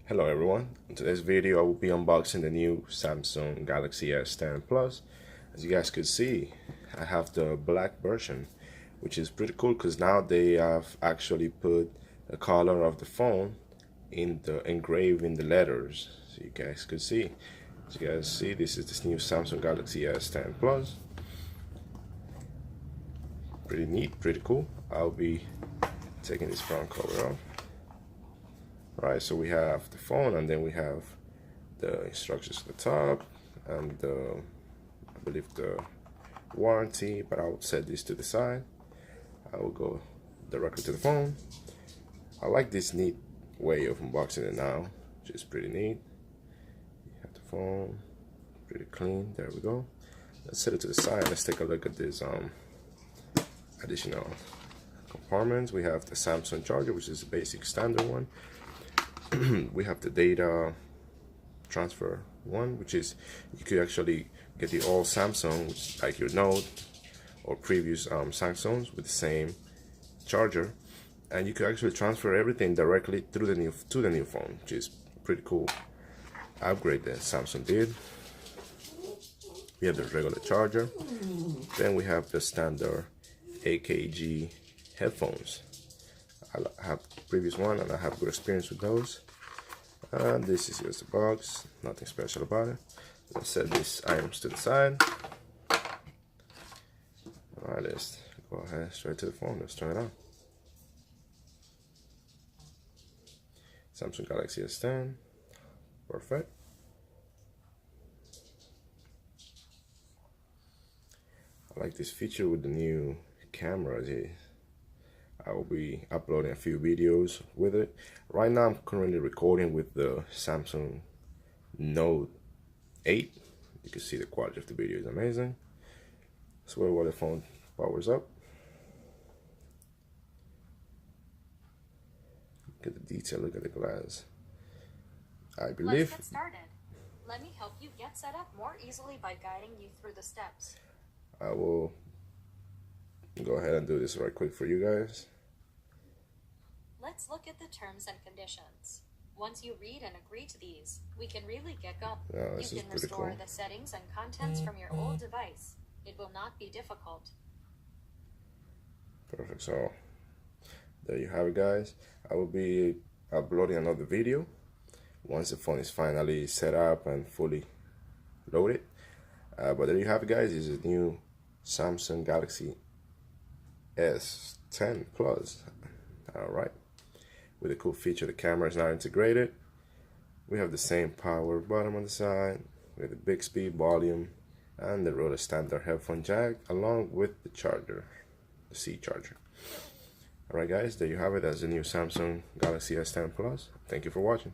Hello everyone, in today's video I will be unboxing the new Samsung Galaxy S10 Plus. As you guys could see, I have the black version, which is pretty cool because now they have actually put the color of the phone in the engraved in the letters, so you guys could see. As you guys see, this is this new Samsung Galaxy S10 Plus. Pretty neat, pretty cool. I'll be taking this front cover off. Right, so we have the phone, and then we have the instructions at the top, and I believe the warranty, but I will set this to the side. I will go directly to the phone. I like this neat way of unboxing it now, which is pretty neat. You have the phone, pretty clean, there we go. Let's set it to the side. Let's take a look at this additional compartments. We have the Samsung charger, which is the basic standard one. We have the data transfer one, which is you could actually get the all Samsung, which like your Note or previous Samsungs with the same charger, and you could actually transfer everything directly through the new phone, which is pretty cool upgrade that Samsung did. We have the regular charger, then we have the standard AKG headphones. I have the previous one and I have good experience with those. And this is just the box, nothing special about it. Let's set these items to the side. Alright, let's go ahead straight to the phone. Let's turn it on. Samsung Galaxy S10, perfect. I like this feature with the new cameras here. I will be uploading a few videos with it. Right now I'm currently recording with the Samsung Note 8. You can see the quality of the video is amazing. That's where the phone powers up. Look at the detail, look at the glass. I believe... Let's get started. Let me help you get set up more easily by guiding you through the steps. I will go ahead and do this right quick for you guys. Let's look at the terms and conditions. Once you read and agree to these, we can really get going. Yeah, you can restore the settings and contents from your old device. It will not be difficult. Perfect. So there you have it, guys. I will be uploading another video once the phone is finally set up and fully loaded. But there you have it, guys. This is a new Samsung Galaxy S10 Plus. Alright, with a cool feature, the camera is now integrated. We have the same power button on the side with the Bixby volume and the regular standard headphone jack, along with the charger, the C charger. Alright guys, there you have it. That's the new Samsung Galaxy S10 Plus. Thank you for watching.